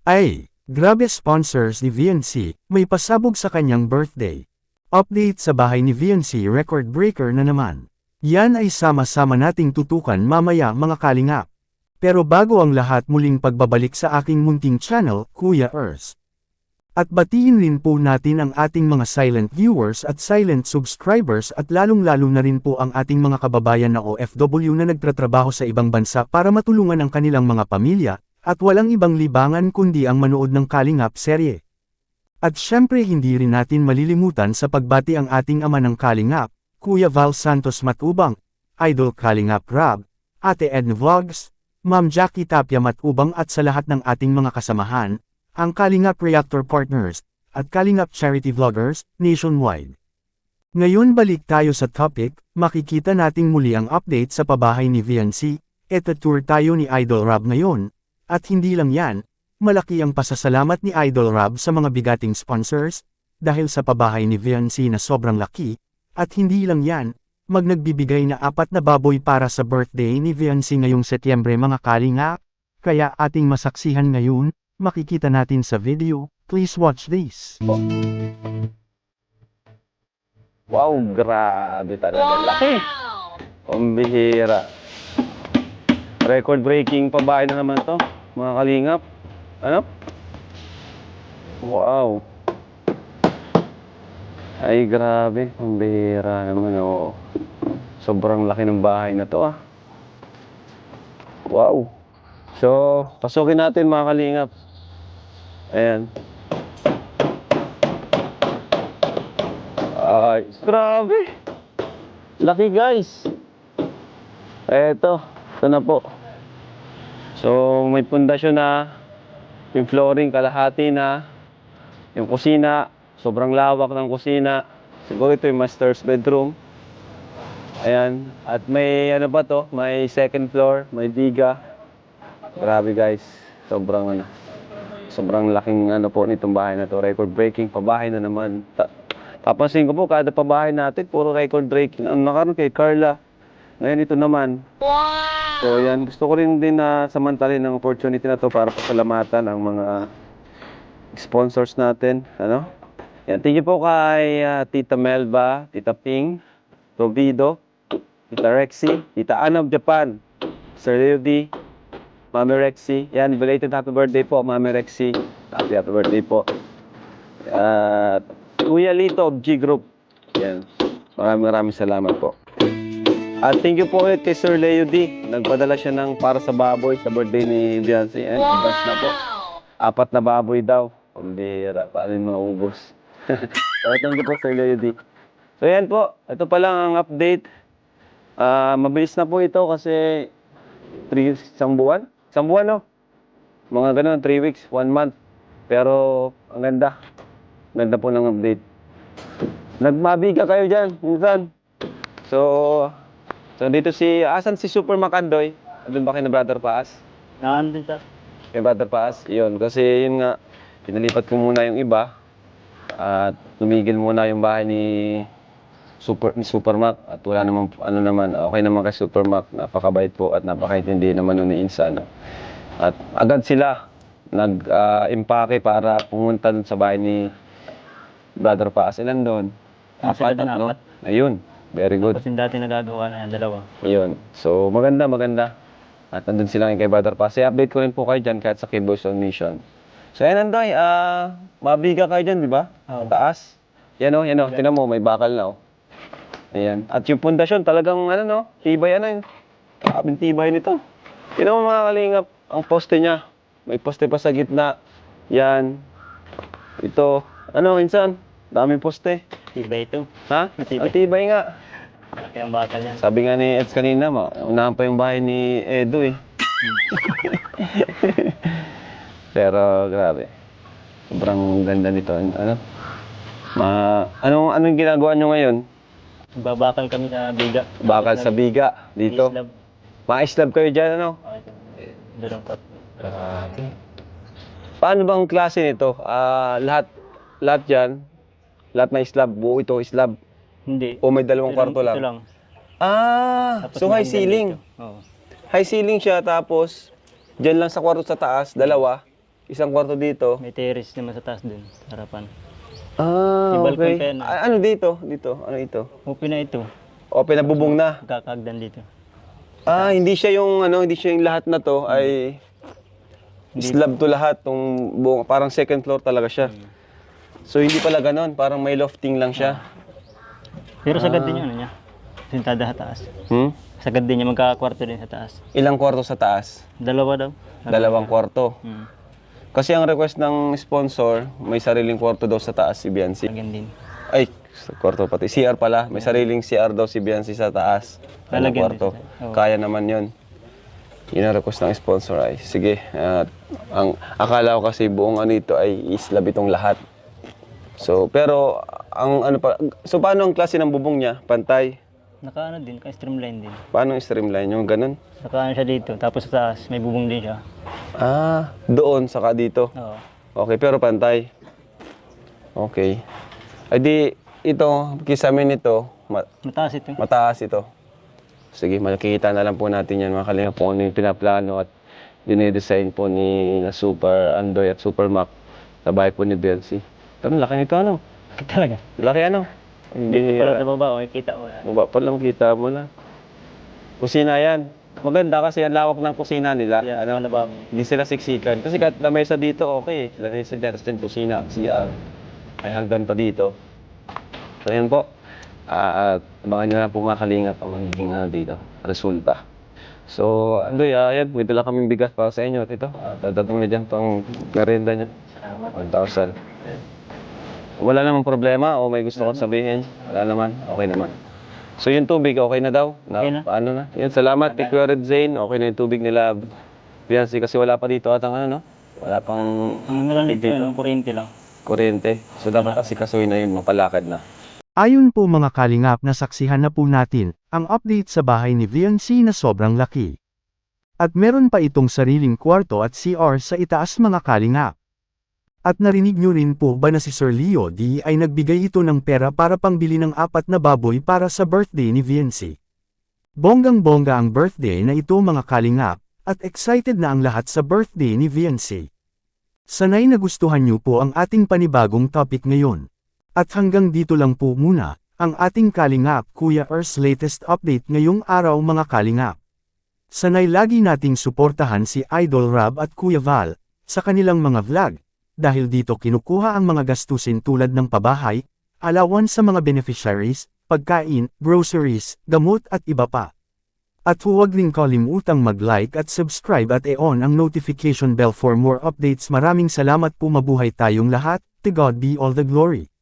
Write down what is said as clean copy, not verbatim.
Ay, grabe sponsors ni VNC, may pasabog sa kanyang birthday. Update sa bahay ni VNC record breaker na naman. Yan ay sama-sama nating tutukan mamaya mga kalingap. Pero bago ang lahat muling pagbabalik sa aking munting channel, Kuya Ers. At batiin rin po natin ang ating mga silent viewers at silent subscribers at lalong-lalo na rin po ang ating mga kababayan na OFW na nagtratrabaho sa ibang bansa para matulungan ang kanilang mga pamilya, at walang ibang libangan kundi ang manood ng Kalingap serye. At syempre hindi rin natin malilimutan sa pagbati ang ating ama ng Kalingap, Kuya Val Santos Matubang, Idol Kalingap Rob, Ate Edna Vlogs, Ma'am Jackie Tapia Matubang at sa lahat ng ating mga kasamahan, ang Kalingap Reactor Partners, at Kalingap Charity Vloggers, nationwide. Ngayon balik tayo sa topic, makikita nating muli ang update sa pabahay ni VNC, eto tour tayo ni Idol Rob ngayon. At hindi lang yan, malaki ang pasasalamat ni Idol Rob sa mga bigating sponsors, dahil sa pabahay ni VNC na sobrang laki, at hindi lang yan, nagbibigay na 4 na baboy para sa birthday ni VNC ngayong Setyembre mga kalingap, kaya ating masaksihan ngayon, makikita natin sa video, please watch this. Wow, grabe talaga. Laki. Pambihira. Record-breaking pabahay na naman to, mga kalingap. Ano? Wow. Ay, grabe. Pambihira naman, oh. Sobrang laki ng bahay na to, ah. Wow. So, pasukin natin, mga kalingap. Ayan. Ay, grabe. Laki, guys. Ito na po. So, may pundasyon na, yung flooring kalahati na, yung kusina, sobrang lawak ng kusina. Siguro ito yung master's bedroom. Ayan. At may ano ba to? May second floor, may diga. Grabe guys. Sobrang laking ano po nitong bahay na to. Record breaking pabahay na naman. Papansin ko po, kada pabahay natin, puro record breaking. Ang nakaroon kay Carla. Ngayon ito naman. Wow! So yan, gusto ko rin din na samantalin ng opportunity na to para pasalamatan ang mga sponsors natin. Ano? Yan, thank you po kay Tita Melba, Tita Ping, Robido, Tita Rexy, Tita Anna of Japan, Sir Leo D, Mami Rexy. Yan, belated happy birthday po, Mami Rexy. Happy birthday po. Kuya Lito of G Group. Yan, maraming salamat po. At thank you po ulit kay Sir Leo D. Nagpadala siya ng para sa baboy sa birthday ni Beyonce. Ayan, advance na po. 4 na baboy daw. Pambihira, paano yung maubos? So, thank you po Sir Leo D. So yan po, ito pa lang ang update. Mabilis na po ito kasi 1 buwan? 1 buwan, no? Mga ganun, 3 weeks, 1 month. Pero ang ganda. Ganda po ng update. Nagmabiga kayo dyan, minsan. So dito asan si Super Macandoy? Andun ba kayo na Brother Paas? Nandun sa... Kay Brother Paas? Yun, kasi yun nga, pinalipat ko muna yung iba. At tumigil muna yung bahay ni Super Mac. At wala naman, okay naman kay Super Mac. Napakabait po at napakaintindi naman nun ni Insan. At agad sila nag-impake para pumunta dun sa bahay ni Brother Paas. Ilan doon? 4, no? Ayun. Very good. Kasi dati nagagawa na yan, 2. Yun. So, maganda. At nandun sila kay Brother Paas. I-update ko rin po kayo dyan kahit sa Kiboys on Mission. So, yan, Andoy. Mabiga kayo dyan, di ba? Oo. Taas. Yan o. Tingnan mo, may bakal na o. Ayan. At yung pundasyon, talagang tibay yun. Kabing tibay nito. Tingnan mo mga kalingap, ang poste niya. May poste pa sa gitna. Yan. Ito. Insan? Daming poste. Tibay ito. Ha? Matibay. Ang tibay nga. Kaya ang bakal yan. Sabi nga ni Eds kanina, unahan pa yung bahay ni Edo eh. Pero grabe. Sobrang ganda nito. Anong ginagawa nyo ngayon? Babakal kami sa biga. Bakal sa biga dito. Islab. Ma-islab kayo dyan, Doon ang Paano bang klase nito? Lahat dyan, lahat na islab, buo ito islab. Hindi. O may 2 kwarto lang? Ito lang. Tapos So high ceiling. dito. Oo. High ceiling siya, tapos dyan lang sa kwarto sa taas, 2, isang kwarto dito. May terrace naman sa taas dun, sa harapan. Ah, May balcon okay. pa yan, Ano dito? Dito, ano ito? Open na ito. O, pinabubong na. Kakagdan dito. Hindi siya yung hindi siya yung lahat na to ay slab to lahat tong buong, parang second floor talaga siya. So hindi pala ganoon, parang may lofting lang siya. Pero sagad din yung ano niya. Sintada sa taas. Sagad din niya, magkakakwarto din sa taas. Ilang kwarto sa taas? Dalawa daw. 2 kwarto. Hmm. Kasi ang request ng sponsor, may sariling kwarto daw sa taas si Biancy. Sagad din. Ay, sa kwarto pati. CR pala, may sariling CR daw si Biancy sa taas. Lalagyan din Kwarto. siya. Oo. Kaya naman 'yon. Yun ang request ng sponsor ay. Sige, ang akala ko kasi buong ano ito ay islab itong lahat. So, pero ang ano pa, so paano ang klase ng bubong niya? Pantay? Nakaano din, ka-streamline din. Paano yung streamline yung ganun? Nakaano siya dito, tapos sa taas may bubong din siya. Doon saka dito. Oo. Okay, pero pantay. Okay. Ay di ito, kisamin ito, Mataas ito. mataas ito. Sige, makikita na lang po natin yan mga kalinga po ano yung pinaplano at dinedesign po ni na Super Andoy at Super Mac sa bahay po ni Belsi. Pero laki nito ano? Talaga. Laki ano? Hindi, Pero sa baba, makikita mo. baba pa lang kita mo na. Kusina yan. Maganda kasi ang lawak ng kusina nila. Yeah, Ano, ano ba? hindi sila siksikan. Kasi kahit lamesa dito, okay. Lamesa dito, tapos din kusina, CR. Ay hanggang to dito. So yan po. At abangan nyo na po mga kalingap ang magiging dito, resulta. So, Andoy, yan, may dala kaming bigas para sa inyo. Ito, dadatong na dyan pang merienda nyo. 1,000. Wala namang problema o may gusto kong sabihin? Wala naman, okay naman. So yung tubig, okay na daw? Okay na. Paano na? Yan, salamat. Thank you, Red Zane. Okay na yung tubig nila. Biancy, kasi wala pa dito at ang ano, no? Wala pang Ang lang dito, kuryente lang. kuryente. So dapat kasi kasuhin na yun, mapalakad na. Ayon po mga kalingap na saksihan na po natin, ang update sa bahay ni VNC na sobrang laki. At meron pa itong sariling kwarto at CR sa itaas mga kalingap. At narinig nyo rin po ba na si Sir Leo D ay nagbigay ito ng pera para pangbili ng 4 na baboy para sa birthday ni VNC. Bonggang-bongga ang birthday na ito mga kalingap, at excited na ang lahat sa birthday ni VNC. Sanay nagustuhan nyo po ang ating panibagong topic ngayon. At hanggang dito lang po muna, ang ating kalingap Kuya Earth's latest update ngayong araw mga kalingap. Sanay lagi nating suportahan si Idol Rab at Kuya Val, sa kanilang mga vlog, dahil dito kinukuha ang mga gastusin tulad ng pabahay, alawan sa mga beneficiaries, pagkain, groceries, gamot at iba pa. At huwag ring kalimutang mag-like at subscribe at i-on ang notification bell for more updates. Maraming salamat po, mabuhay tayong lahat, to God be all the glory.